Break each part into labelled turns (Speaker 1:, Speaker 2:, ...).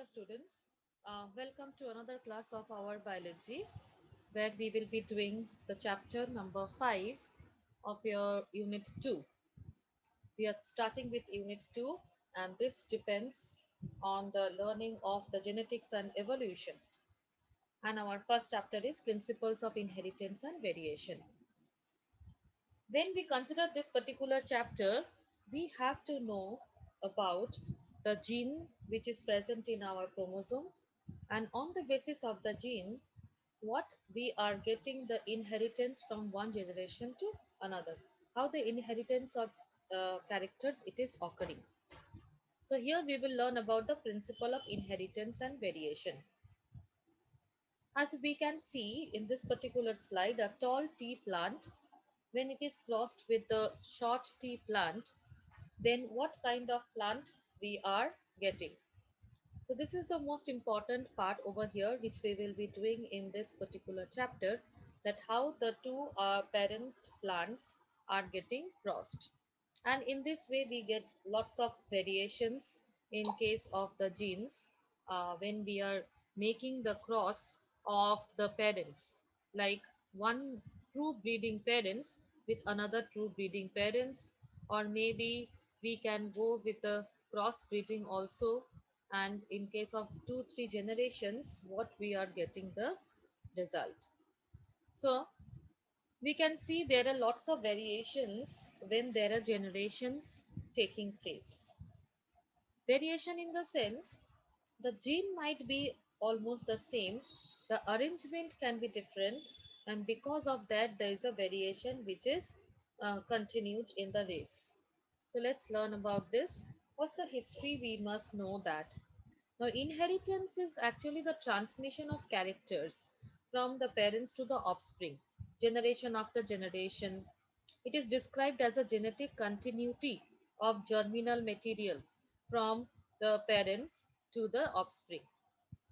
Speaker 1: students. Welcome to another class of our biology where we will be doing the chapter number 5 of your unit 2. We are starting with unit 2 and this depends on the learning of the genetics and evolution. And our first chapter is principles of inheritance and variation. When we consider this particular chapter, we have to know about the gene which is present in our chromosome, and on the basis of the gene, what we are getting the inheritance from one generation to another, how the inheritance of characters it is occurring. So here we will learn about the principle of inheritance and variation. As we can see in this particular slide, a tall tea plant, when it is crossed with the short tea plant, then what kind of plant we are getting. So this is the most important part over here which we will be doing in this particular chapter, that how the two parent plants are getting crossed. And in this way we get lots of variations in case of the genes when we are making the cross of the parents, like one true breeding parents with another true breeding parents, or maybe we can go with the cross breeding also, and in case of 2 3 generations what we are getting the result. So we can see there are lots of variations when there are generations taking place. Variation in the sense the gene might be almost the same, the arrangement can be different, and because of that there is a variation which is continued in the race. So let's learn about this. What's the history? We must know that. Now, inheritance is actually the transmission of characters from the parents to the offspring, generation after generation. It is described as a genetic continuity of germinal material from the parents to the offspring.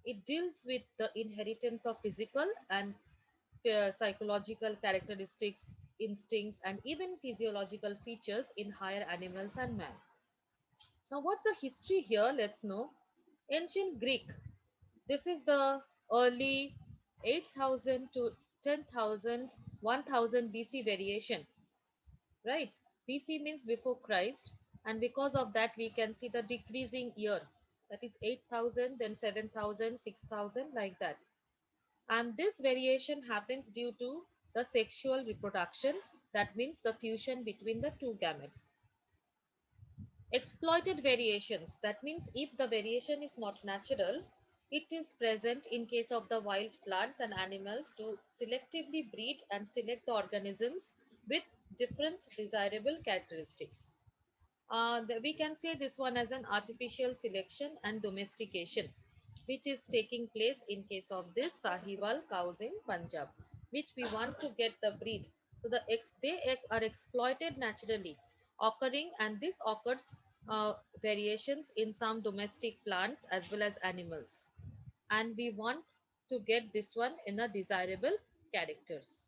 Speaker 1: It deals with the inheritance of physical and psychological characteristics, instincts, and even physiological features in higher animals and man. Now, what's the history here? Let's know. Ancient Greek. This is the early 8,000 to 10,000, 1000 BC variation, right? BC means before Christ, and because of that, we can see the decreasing year, that is 8,000, then 7,000, 6,000, like that. And this variation happens due to the sexual reproduction, that means the fusion between the two gametes. Exploited variations, that means if the variation is not natural, it is present in case of the wild plants and animals to selectively breed and select the organisms with different desirable characteristics. We can say this one as an artificial selection and domestication, which is taking place in case of this Sahiwal cows in Punjab, which we want to get the breed. So they are exploited naturally, occurring, and this occurs variations in some domestic plants as well as animals. And we want to get this one in a desirable characters.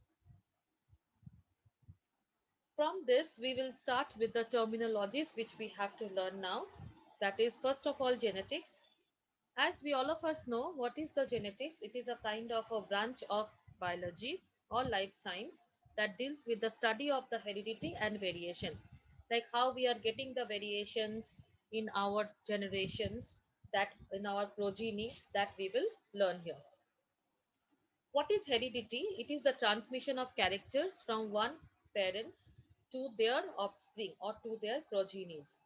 Speaker 1: From this, we will start with the terminologies which we have to learn now. That is, first of all, genetics. As we all of us know, what is the genetics? It is a kind of a branch of biology or life science that deals with the study of the heredity and variation, like how we are getting the variations in our generations, that in our progeny, that we will learn here. What is heredity? It is the transmission of characters from one parents to their offspring or to their progenies.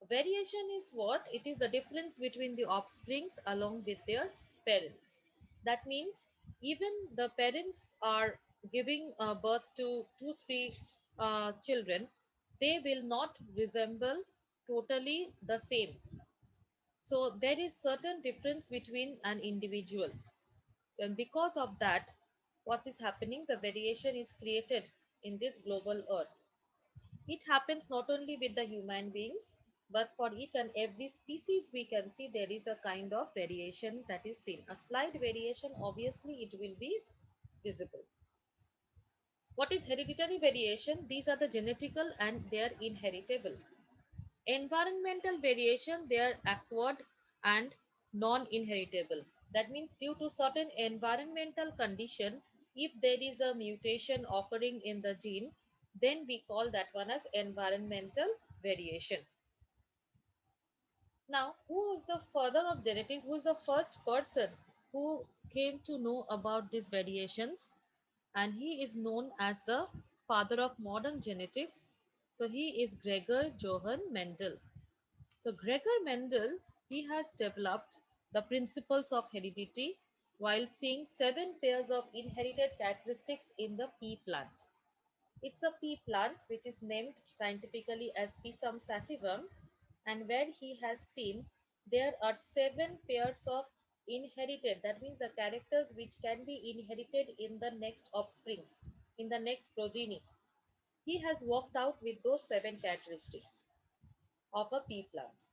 Speaker 1: Variation is what? It is the difference between the offsprings along with their parents. That means even the parents are giving birth to 2 3 children, they will not resemble totally the same. So there is certain difference between an individual. So, and because of that, what is happening? The variation is created in this global earth. It happens not only with the human beings, but for each and every species we can see there is a kind of variation that is seen. A slight variation, obviously, it will be visible. What is hereditary variation? These are the genetical and they are inheritable. Environmental variation, they are acquired and non-inheritable. That means due to certain environmental condition, if there is a mutation occurring in the gene, then we call that one as environmental variation. Now, who is the father of genetics? Who is the first person who came to know about these variations? And he is known as the father of modern genetics. So he is Gregor Johann Mendel. So Gregor Mendel, he has developed the principles of heredity while seeing 7 pairs of inherited characteristics in the pea plant. It's a pea plant which is named scientifically as Pisum sativum, and where he has seen there are 7 pairs of inherited, that means the characters which can be inherited in the next offsprings, in the next progeny. He has worked out with those 7 characteristics of a pea plant.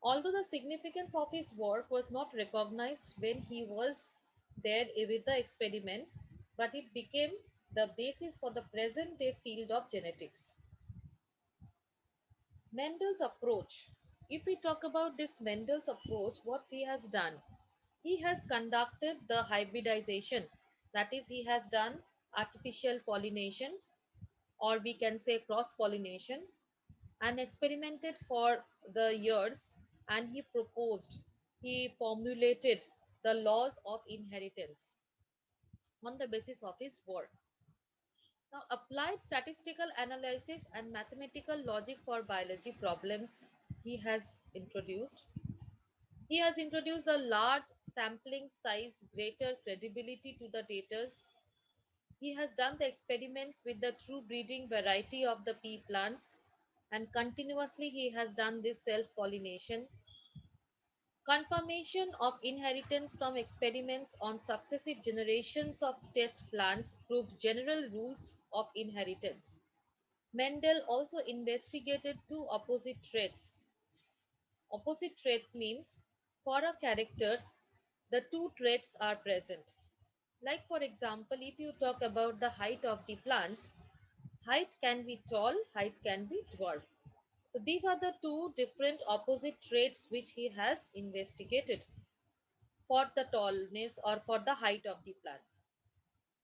Speaker 1: Although the significance of his work was not recognized when he was there with the experiments, but it became the basis for the present day field of genetics. Mendel's approach. If we talk about this Mendel's approach, what he has done, he has conducted the hybridization. That is, he has done artificial pollination, or we can say cross pollination, and experimented for the years, and he formulated the laws of inheritance on the basis of his work. Now, applied statistical analysis and mathematical logic for biology problems he has introduced. He has introduced the large sampling size, greater credibility to the data. He has done the experiments with the true breeding variety of the pea plants, and continuously he has done this self-pollination. Confirmation of inheritance from experiments on successive generations of test plants proved general rules of inheritance. Mendel also investigated two opposite traits. Opposite trait means for a character, the two traits are present. Like for example, if you talk about the height of the plant, height can be tall, height can be dwarf. So these are the two different opposite traits which he has investigated for the tallness or for the height of the plant.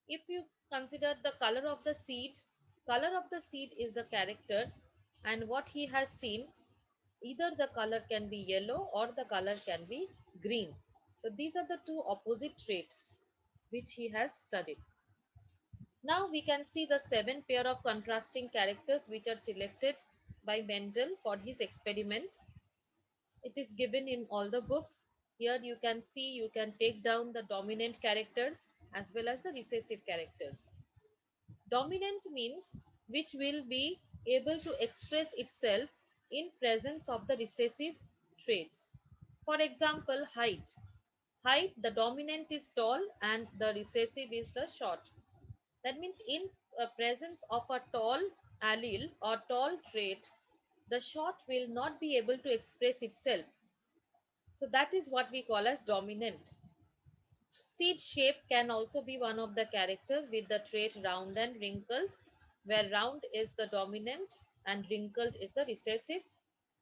Speaker 1: If you consider the color of the seed is the character, and what he has seen, either the color can be yellow or the color can be green. So these are the two opposite traits which he has studied. Now we can see the 7 pair of contrasting characters which are selected by Mendel for his experiment. It is given in all the books. Here you can see, you can take down the dominant characters as well as the recessive characters. Dominant means which will be able to express itself in presence of the recessive traits. For example, height. Height, the dominant is tall and the recessive is the short. That means in presence of a tall allele or tall trait, the short will not be able to express itself. So that is what we call as dominant. Seed shape can also be one of the character with the trait round and wrinkled, where round is the dominant and wrinkled is the recessive.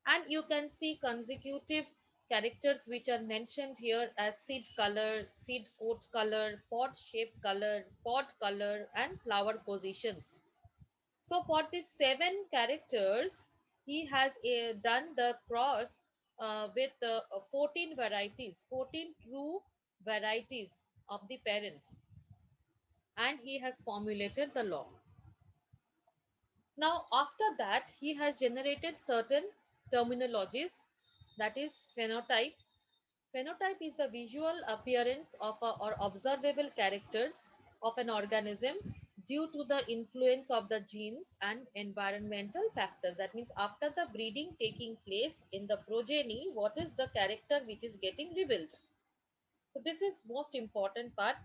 Speaker 1: And you can see consecutive characters which are mentioned here as seed color, seed coat color, pod shape color, pod color, and flower positions. So for these 7 characters, he has done the cross with 14 varieties, 14 true varieties of the parents, and he has formulated the law. Now, after that, he has generated certain terminologies, that is phenotype. Phenotype is the visual appearance of or observable characters of an organism due to the influence of the genes and environmental factors. That means after the breeding taking place in the progeny, what is the character which is getting revealed. So this is most important part.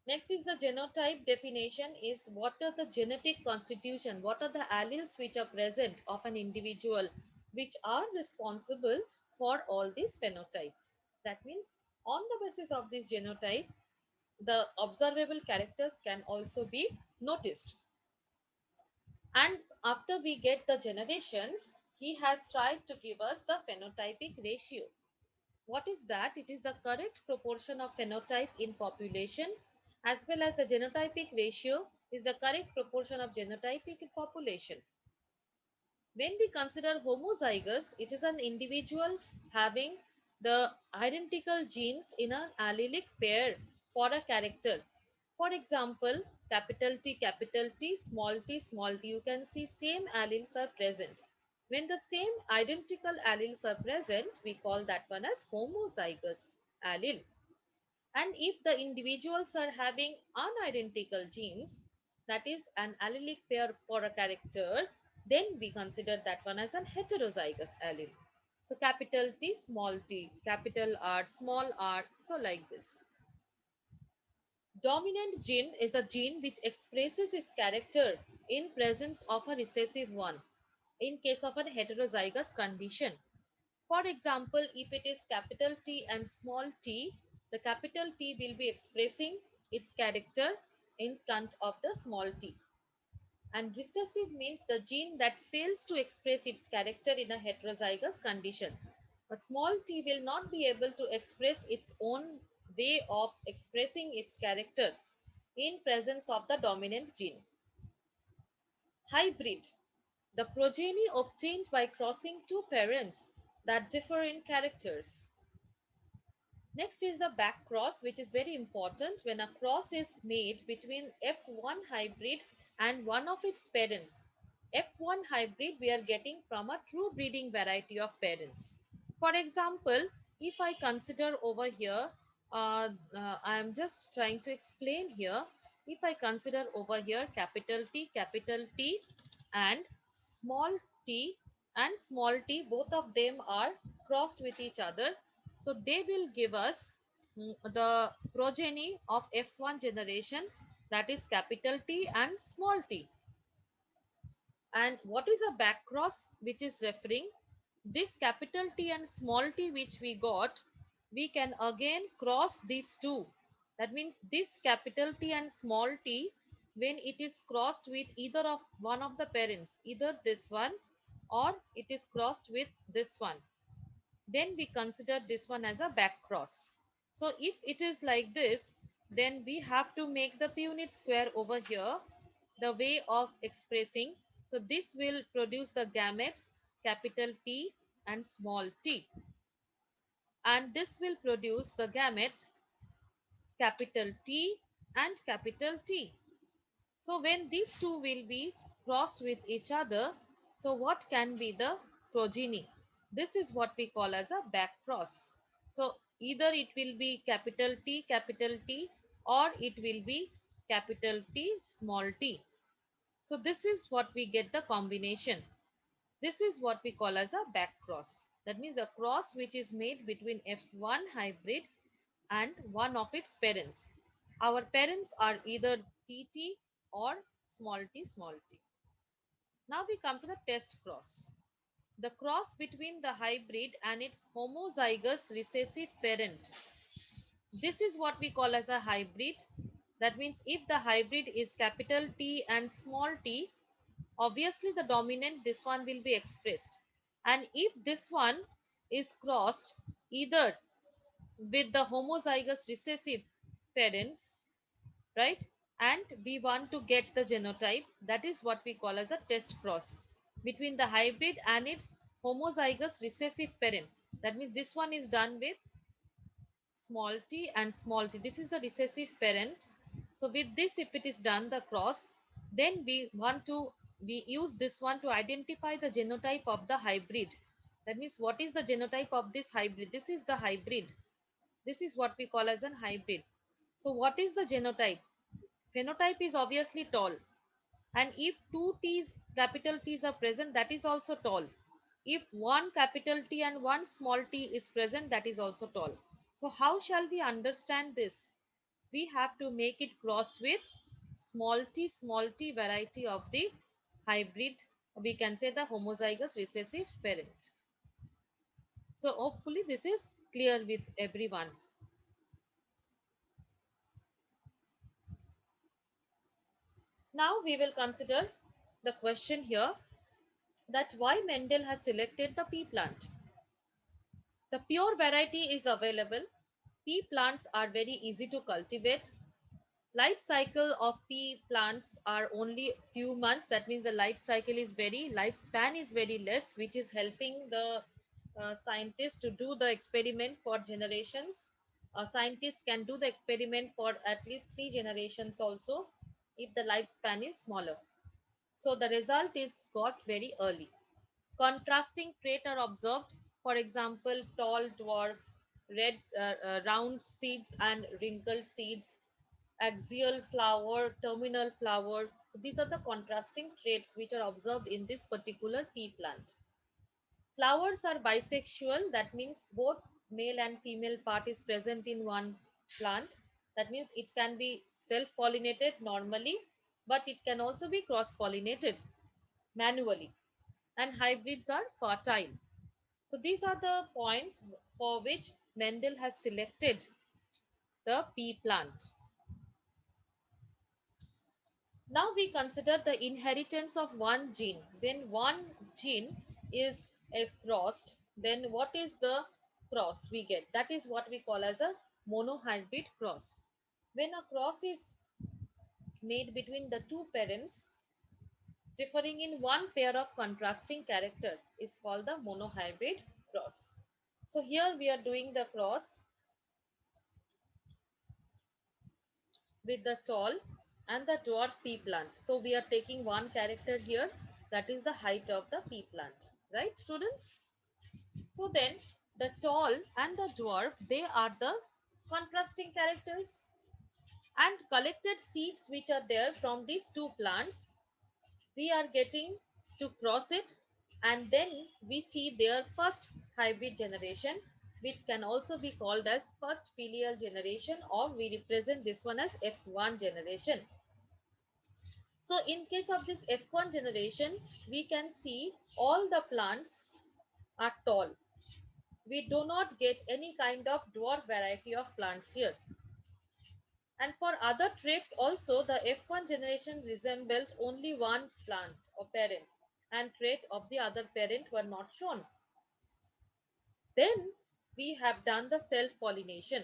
Speaker 1: Next is the genotype definition is what are the genetic constitution, what are the alleles which are present of an individual which are responsible for all these phenotypes. That means on the basis of this genotype, the observable characters can also be noticed. And after we get the generations, he has tried to give us the phenotypic ratio. What is that? It is the correct proportion of phenotype in population as well as the genotypic ratio is the correct proportion of genotypic in population. When we consider homozygous, it is an individual having the identical genes in an allelic pair for a character. For example, capital T, small t, you can see same alleles are present. When the same identical alleles are present, we call that one as homozygous allele. And if the individuals are having unidentical genes, that is an allelic pair for a character, then we consider that one as an heterozygous allele. So capital T, capital R, small r, so like this. Dominant gene is a gene which expresses its character in presence of a recessive one in case of an heterozygous condition. For example, if it is capital T and small t, the capital T will be expressing its character in front of the small t. And recessive means the gene that fails to express its character in a heterozygous condition. A small t will not be able to express its own way of expressing its character in presence of the dominant gene. Hybrid, the progeny obtained by crossing two parents that differ in characters. Next is the back cross, which is very important when a cross is made between F1 hybrid and one of its parents. F1 hybrid we are getting from a true breeding variety of parents. For example, if I consider over here, I am just trying to explain here. If I consider over here capital T and small t and small t, both of them are crossed with each other. So they will give us the progeny of F1 generation, that is capital T and small t. And what is a back cross, which is referring this capital T and small t which we got, we can again cross these two. That means this capital T and small t, when it is crossed with either of one of the parents, either this one or it is crossed with this one, then we consider this one as a back cross. So if it is like this, then we have to make the Punnett square over here the way of expressing. So this will produce the gametes capital T and small t, and this will produce the gamete capital T and capital T. So when these two will be crossed with each other, so what can be the progeny? This is what we call as a back cross. So either it will be capital T, or it will be capital T, small t. So this is what we get the combination. This is what we call as a back cross. That means the cross which is made between F1 hybrid and one of its parents. Our parents are either TT or small t. Now we come to the test cross. The cross between the hybrid and its homozygous recessive parent. This is what we call as a hybrid. That means if the hybrid is capital T and small t, obviously the dominant this one will be expressed. And if this one is crossed either with the homozygous recessive parents, right, and we want to get the genotype, that is what we call as a test cross between the hybrid and its homozygous recessive parent. That means this one is done with small t and small t, this is the recessive parent. So with this, if it is done the cross, then we use this one to identify the genotype of the hybrid. That means what is the genotype of this hybrid? This is the hybrid. This is what we call as an hybrid. So what is the genotype? Phenotype is obviously tall, and if two t's capital T's are present, that is also tall. If one capital T and one small t is present, that is also tall. So how shall we understand this? We have to make it cross with small t variety of the hybrid, we can say the homozygous recessive parent. So hopefully this is clear with everyone. Now we will consider the question here, that why Mendel has selected the pea plant. The pure variety is available. Pea plants are very easy to cultivate. Life cycle of pea plants are only few months. That means the lifespan is very less, which is helping the scientists to do the experiment for generations. A scientist can do the experiment for at least 3 generations also if the lifespan is smaller. So the result is got very early. Contrasting traits are observed. For example, tall dwarf, round seeds and wrinkled seeds, axial flower, terminal flower. So these are the contrasting traits which are observed in this particular pea plant. Flowers are bisexual. That means both male and female part is present in one plant. That means it can be self-pollinated normally, but it can also be cross-pollinated manually. And hybrids are fertile. So these are the points for which Mendel has selected the pea plant. Now we consider the inheritance of one gene. When one gene is crossed, then what is the cross we get? That is what we call as a monohybrid cross. When a cross is made between the two parents differing in one pair of contrasting character is called the monohybrid cross. So here we are doing the cross with the tall and the dwarf pea plant. So we are taking one character here, that is the height of the pea plant. Right, students? So then the tall and the dwarf, they are the contrasting characters, and collected seeds which are there from these two plants, we are getting to cross it, and then we see their first hybrid generation, which can also be called as first filial generation, or we represent this one as F1 generation. So in case of this F1 generation, we can see all the plants are tall. We do not get any kind of dwarf variety of plants here. And for other traits also, the F1 generation resembled only one plant or parent, and trait of the other parent were not shown. Then we have done the self-pollination,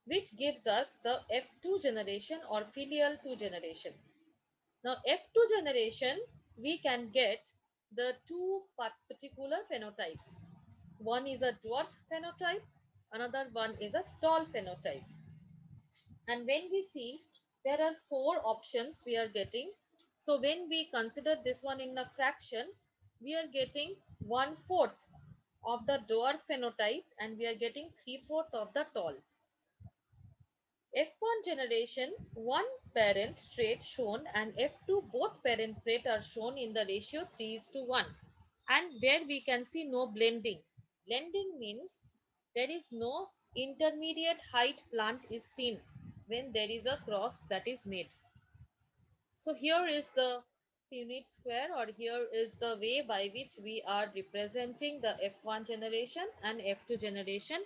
Speaker 1: which gives us the F2 generation or filial 2 generation. Now F2 generation, we can get the two particular phenotypes. One is a dwarf phenotype, another one is a tall phenotype. And when we see, there are four options we are getting. So when we consider this one in a fraction, we are getting 1/4 of the dwarf phenotype, and we are getting 3/4 of the tall. F1 generation, one parent trait shown, and F2 both parent trait are shown in the ratio 3:1, and where we can see no blending. Blending means there is no intermediate height plant is seen when there is a cross that is made. So here is the Punnett square, or here is the way by which we are representing the F1 generation and F2 generation,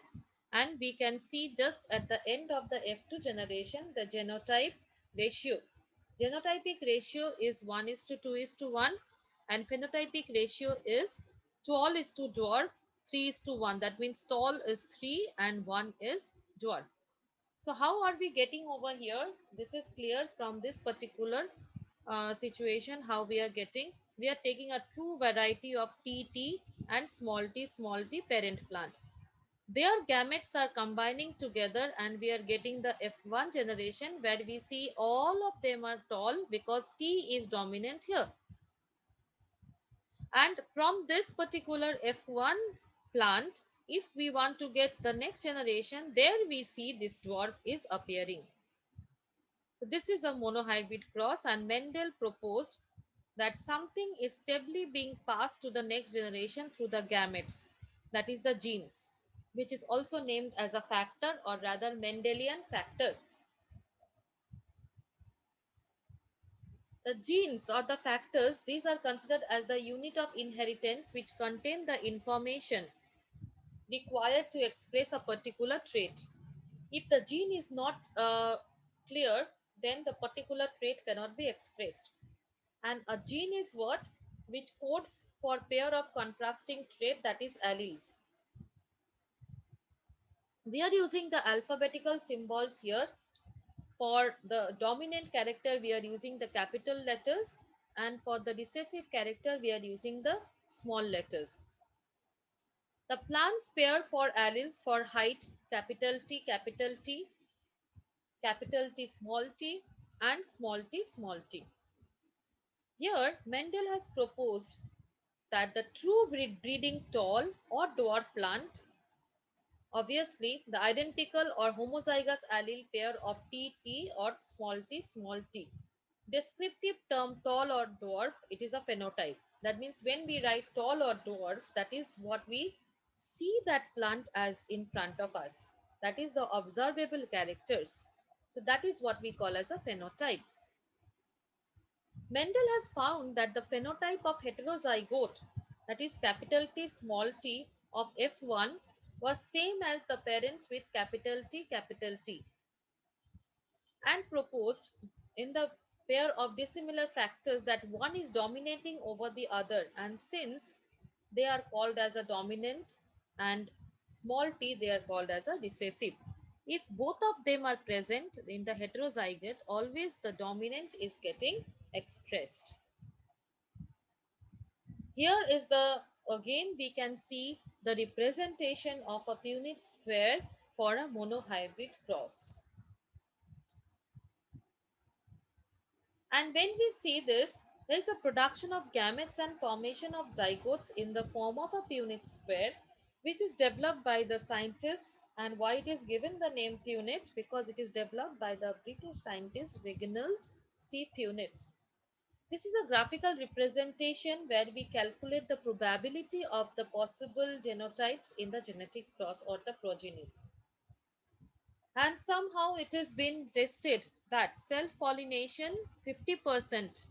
Speaker 1: and we can see just at the end of the F2 generation the genotype ratio. Genotypic ratio is 1:2:1, and phenotypic ratio is tall is to dwarf 3:1. That means tall is 3 and 1 is dwarf. So how are we getting over here? This is clear from this particular situation how we are getting. We are taking a true variety of TT and small t parent plant. Their gametes are combining together, and we are getting the F1 generation, where we see all of them are tall because T is dominant here. And from this particular F1 plant, if we want to get the next generation, there we see this dwarf is appearing. This is a monohybrid cross, and Mendel proposed that something is stably being passed to the next generation through the gametes, that is the genes, which is also named as a factor, or rather Mendelian factor. The genes or the factors, these are considered as the unit of inheritance which contain the information required to express a particular trait. If the gene is not clear, then the particular trait cannot be expressed. And a gene is what? Which codes for pair of contrasting trait, that is alleles. We are using the alphabetical symbols here. For the dominant character, we are using the capital letters, and for the recessive character, we are using the small letters. The plants pair for alleles for height, capital T, small t, small t. Here, Mendel has proposed that the true breeding tall or dwarf plant, obviously the identical or homozygous allele pair of T or small t. Descriptive term tall or dwarf, it is a phenotype. That means when we write tall or dwarf, that is what we see that plant as in front of us. That is the observable characters. So that is what we call as a phenotype. Mendel has found that the phenotype of heterozygote, that is capital T small t of F1, was same as the parent with capital T, and proposed in the pair of dissimilar factors that one is dominating over the other, and since they are called as a dominant and small t, they are called as a recessive. If both of them are present in the heterozygote, always the dominant is getting expressed. Here is the, again we can see the representation of a Punnett square for a monohybrid cross. And when we see this, there is a production of gametes and formation of zygotes in the form of a Punnett square, which is developed by the scientists. And why it is given the name Punnett? Because it is developed by the British scientist Reginald C. Punnett. This is a graphical representation where we calculate the probability of the possible genotypes in the genetic cross or the progenies. And somehow it has been tested that self-pollination 50%,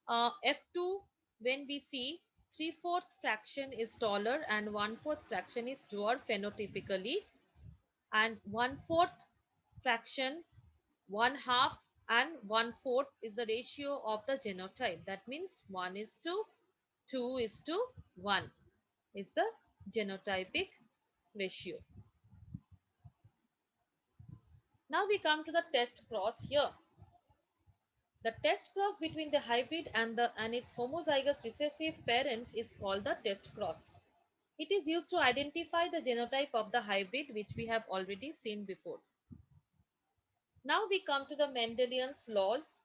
Speaker 1: F2, when we see 3/4 fraction is taller and 1/4 fraction is dwarf phenotypically, and 1/4 fraction, 1/2 and 1/4 is the ratio of the genotype. That means 1 is to 2 is to 1 is the genotypic ratio. Now we come to the test cross here. The test cross between the hybrid and its homozygous recessive parent is called the test cross. It is used to identify the genotype of the hybrid, which we have already seen before. Now we come to the Mendelian's laws.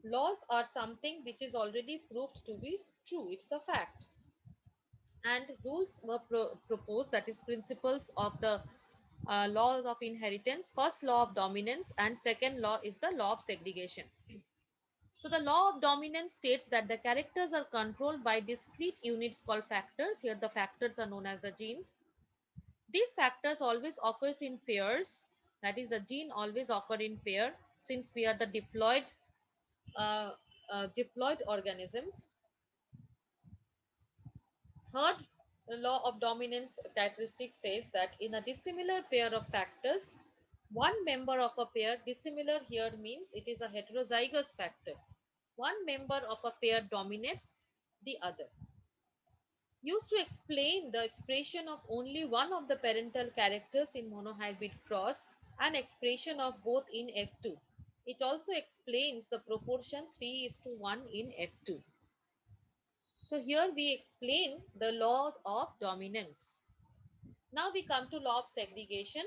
Speaker 1: Laws are something which is already proved to be true. It's a fact. And rules were proposed, that is principles of the laws of inheritance. First law of dominance and second law is the law of segregation. So the law of dominance states that the characters are controlled by discrete units called factors. Here the factors are known as the genes. These factors always occurs in pairs. That is, the gene always occur in pair, since we are the uh, diploid organisms. Third law of dominance characteristic says that in a dissimilar pair of factors, one member of a pair, dissimilar here means it is a heterozygous factor. One member of a pair dominates the other. Used to explain the expression of only one of the parental characters in monohybrid cross and expression of both in F2. It also explains the proportion 3 is to 1 in F2. So here we explain the laws of dominance. Now we come to law of segregation.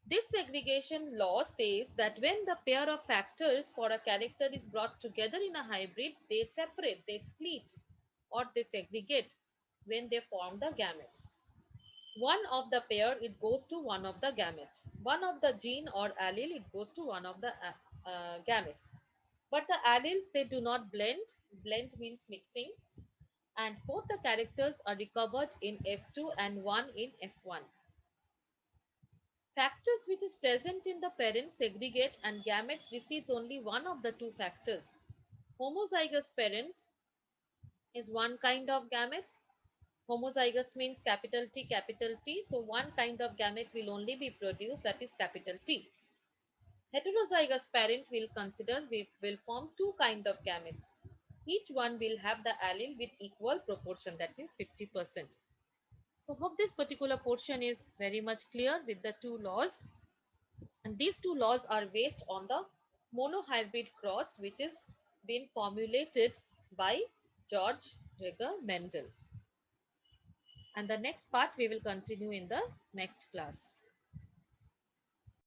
Speaker 1: This segregation law says that when the pair of factors for a character is brought together in a hybrid, they separate, they split, or they segregate when they form the gametes. One of the pair, it goes to one of the gamete. One of the gene or allele, it goes to one of the gametes. But the alleles, they do not blend. Blend means mixing. And both the characters are recovered in F2 and one in F1. Factors which is present in the parent segregate and gametes receives only one of the two factors. Homozygous parent is one kind of gamete. Homozygous means capital T, capital T. So one kind of gamete will only be produced, that is capital T. Heterozygous parent will consider will form two kind of gametes. Each one will have the allele with equal proportion, that means 50%. So hope this particular portion is very much clear with the two laws. And these two laws are based on the monohybrid cross which is been formulated by George Gregor Mendel. And the next part we will continue in the next class.